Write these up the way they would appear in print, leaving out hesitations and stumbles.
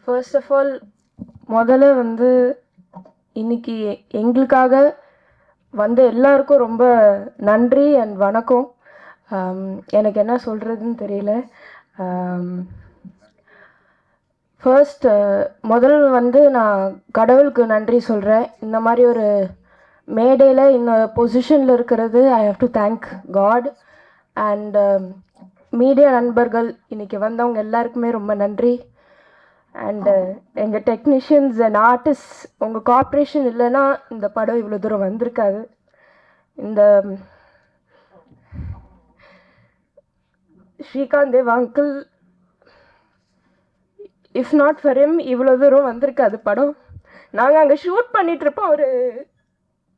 First of all முதல்ல வந்து இன்னைக்கு எங்களுக்காக வந்த எல்லாருக்கும் ரொம்ப நன்றி அண்ட் வணக்கம். எனக்கு என்ன சொல்கிறதுன்னு தெரியல. ஃபர்ஸ்ட் முதல் வந்து நான் கடவுளுக்கு நன்றி சொல்கிறேன். இந்த மாதிரி ஒரு மேடையில் இந்த பொசிஷனில் இருக்கிறது I have to thank God. And media நண்பர்கள் இன்றைக்கி வந்தவங்க எல்லாருக்குமே ரொம்ப நன்றி. அண்டு எங்கள் டெக்னீஷியன்ஸ் அண்ட் ஆர்டிஸ்ட் உங்கள் கோஆப்ரேஷன் இல்லைன்னா இந்த படம் இவ்வளோ தூரம் வந்திருக்காது. இந்த Srikanth Dev uncle, if not for him இவ்வளோ தூரம் வந்திருக்காது படம். நாங்கள் அங்கே ஷூட் பண்ணிகிட்ருப்போம். ஒரு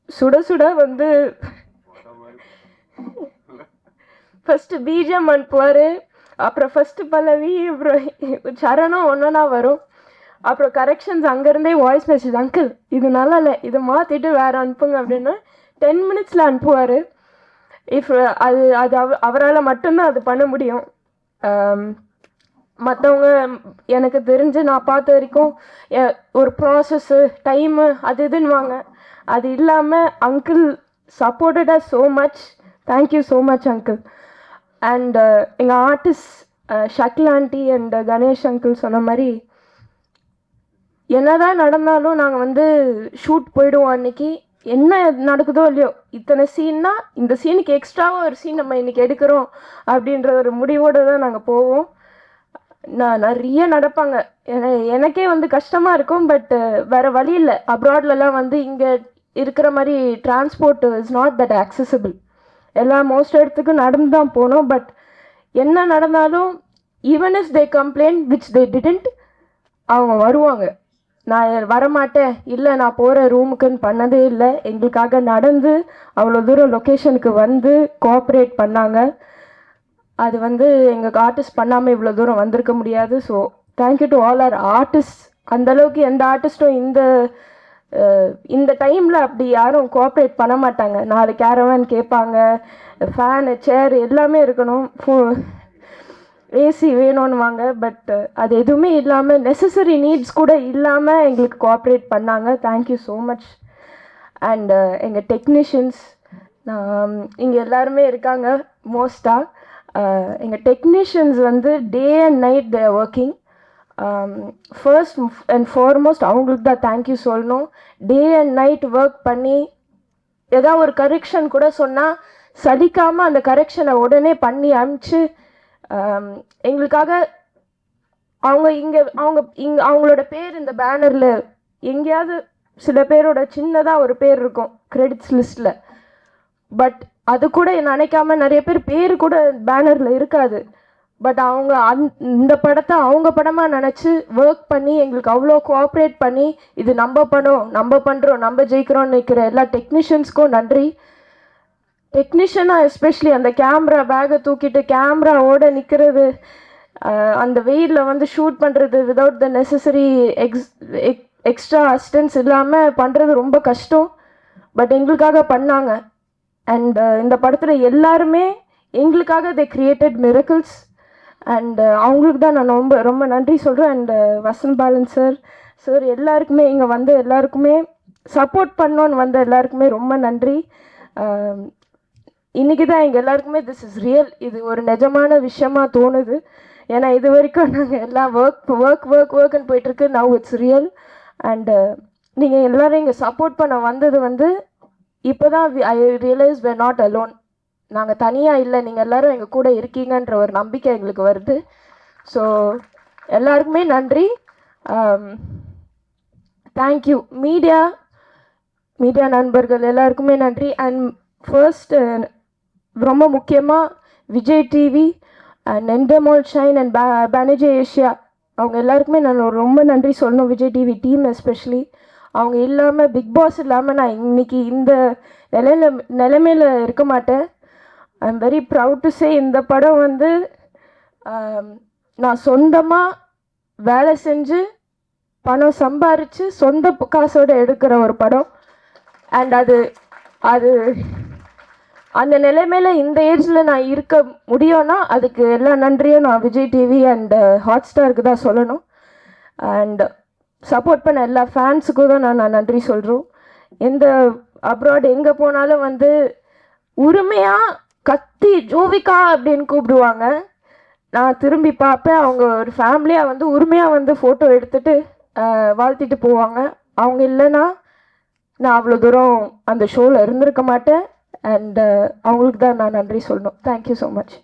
சுட சுட வந்து ஃபஸ்ட்டு பிஜிஎம் அனுப்புவார், அப்புறம் ஃபஸ்ட்டு பல்லவி, அப்புறம் சரணம் ஒன்றா வரும், அப்புறம் கரெக்ஷன்ஸ் அங்கேருந்தே வாய்ஸ் மெசேஜ், அங்கிள் இது நல்லா இல்லை, இதை மாற்றிட்டு வேறு அனுப்புங்க அப்படின்னா 10 minutes அனுப்புவார். இஃப் அது அது அவரால் மட்டும்தான் அது பண்ண முடியும். மற்றவங்க எனக்கு தெரிஞ்சு நான் பார்த்த வரைக்கும் ஒரு ப்ராசஸ்ஸு டைமு அது இதுன்னுவாங்க. அது இல்லாமல் uncle supported us so much. Thank you so much uncle. And எங்கள் artist Shakeel aunty and Ganesh uncle சொன்ன மாதிரி என்னதான் நடந்தாலும் நாங்கள் வந்து ஷூட் போயிடுவோம். அன்றைக்கி என்ன நடக்குதோ இல்லையோ, இத்தனை சீன்னா இந்த சீனுக்கு எக்ஸ்ட்ராவாக ஒரு சீன் நம்ம இன்றைக்கி எடுக்கிறோம் அப்படின்ற ஒரு முடிவோடு தான் நாங்கள் போவோம். நிறைய நடப்பாங்க. எனக்கே வந்து கஷ்டமாக இருக்கும். பட் வேறு வழி இல்லை. அப்ராட்லலாம் வந்து இங்கே இருக்கிற மாதிரி transport is not that accessible. எல்லா மோஸ்ட் இடத்துக்கும் நடந்து தான் போனோம். பட் என்ன நடந்தாலும் even is they complaint which they didn't, அவங்க வருவாங்க. நான் வரமாட்டேன், இல்லை நான் போகிற ரூமுக்குன்னு பண்ணதே இல்லை. எங்களுக்காக நடந்து அவ்வளோ தூரம் லொக்கேஷனுக்கு வந்து கோஆப்ரேட் பண்ணாங்க. அது வந்து எங்கள் ஆர்டிஸ்ட் பண்ணாமல் இவ்வளோ தூரம் வந்திருக்க முடியாது. So thank you to all our artist. அந்தளவுக்கு எந்த ஆர்டிஸ்ட்டும் இந்த டைமில் அப்படி யாரும் கோஆப்ரேட் பண்ண மாட்டாங்க. 4 கேரவன் கேட்பாங்க, ஃபேனு சேர் எல்லாமே இருக்கணும், ஏசி வேணும்னுவாங்க. பட் அது எதுவுமே இல்லாமல், நெசசரி நீட்ஸ் கூட இல்லாமல் எங்களுக்கு கோஆப்ரேட் பண்ணாங்க. Thank you so much. அண்ட் எங்கள் டெக்னீஷியன்ஸ் இங்கே எல்லாருமே இருக்காங்க. மோஸ்ட்டாக எங்கள் டெக்னீஷியன்ஸ் வந்து day and night they are working. First and foremost அவங்களுக்கு தான் தேங்க்யூ சொல்லணும். டே அண்ட் நைட் ஒர்க் பண்ணி ஏதாவது ஒரு கரெக்ஷன் கூட சொன்னால் சலிக்காமல் அந்த கரெக்ஷனை உடனே பண்ணி அனுப்பிச்சு எங்களுக்காக அவங்களோட பேர் இந்த பேனரில் எங்கேயாவது சில பேரோட சின்னதாக ஒரு பேர் இருக்கும் கிரெடிட்ஸ் லிஸ்ட்டில். பட் அது கூட நினைக்காம நிறைய பேர் கூட பேனரில் இருக்காது. பட் அவங்க இந்த படத்தை அவங்க படமாக நினச்சி ஒர்க் பண்ணி எங்களுக்கு அவ்வளோ கோஆப்ரேட் பண்ணி இது நம்ம படம், நம்ம பண்ணுறோம், நம்ம ஜெயிக்கிறோம்னு நிற்கிற எல்லா டெக்னீஷியன்ஸ்க்கும் நன்றி. டெக்னீஷியனாக எஸ்பெஷலி அந்த கேமரா பேக்கை தூக்கிட்டு கேமராவோட நிற்கிறது, அந்த வெயிலில் வந்து ஷூட் பண்ணுறது without the necessary extra assistance இல்லாமல் பண்ணுறது ரொம்ப கஷ்டம். பட் எங்களுக்காக பண்ணாங்க. அண்ட் இந்த படத்தில் எல்லாருமே எங்களுக்காக தே கிரியேட்டட் மிரக்கிள்ஸ். அண்ட் அவங்களுக்கு தான் நான் ரொம்ப ரொம்ப நன்றி சொல்கிறேன். அண்ட் வசந்த் பாலன் சார் எல்லாருக்குமே இங்கே வந்து எல்லாருக்குமே சப்போர்ட் பண்ணோன்னு வந்த எல்லாருக்குமே ரொம்ப நன்றி. இன்றைக்கி தான் எங்கள் எல்லாருக்குமே திஸ் இஸ் ரியல், இது ஒரு நிஜமான விஷயமாக தோணுது. ஏன்னா இது வரைக்கும் நாங்கள் எல்லாம் ஒர்க்குன்னு போயிட்டுருக்கு. Now it's real. அண்டு நீங்கள் எல்லோரும் இங்கே சப்போர்ட் பண்ண வந்தது வந்து இப்போ தான் ஐ ரியலைஸ் we're நாட் அலோன். நாங்கள் தனியாக இல்லை, நீங்கள் எல்லோரும் எங்கள் கூட இருக்கீங்கன்ற ஒரு நம்பிக்கை எங்களுக்கு வருது. ஸோ எல்லாருக்குமே நன்றி. தேங்க்யூ மீடியா நண்பர்கள் எல்லாருக்குமே நன்றி. அண்ட் ஃபர்ஸ்ட் ரொம்ப முக்கியமாக Vijay TV and Endemol Shine and Banijay Asia அவங்க எல்லாருக்குமே நான் ரொம்ப நன்றி சொல்லணும். Vijay TV team especially. அவங்க இல்லாமல், பிக் பாஸ் இல்லாமல் நான் இன்றைக்கி இந்த நிலைமையில் இருக்க மாட்டேன். I am very proud to say இந்த படம் வந்து நான் சொந்தமாக வேலை செஞ்சு பணம் சம்பாரித்து சொந்த காசோடு எடுக்கிற ஒரு படம். அண்ட் அது அந்த நிலைமையில் இந்த ஏஜில் நான் இருக்க முடியும்னா அதுக்கு எல்லா நன்றியும் நான் விஜய் டிவி அண்ட் ஹாட் ஸ்டாருக்கு தான் சொல்லணும். அண்ட் சப்போர்ட் பண்ண எல்லா ஃபேன்ஸுக்கும் தான் நான் நன்றி சொல்கிறோம். எந்த அப்ராட் எங்கே போனாலும் வந்து உரிமையாக கத்தி ஜோவிகா அப்படின்னு கூப்பிடுவாங்க. நான் திரும்பி பார்ப்பேன், அவங்க ஒரு ஃபேமிலியாக வந்து உரிமையாக வந்து ஃபோட்டோ எடுத்துகிட்டு வாழ்த்திட்டு போவாங்க. அவங்க இல்லைன்னா நான் அவ்வளோ தூரம் அந்த ஷோவில் இருந்திருக்க மாட்டேன். அண்ட் அவங்களுக்கு தான் நான் நன்றி சொல்லணும். Thank you so much.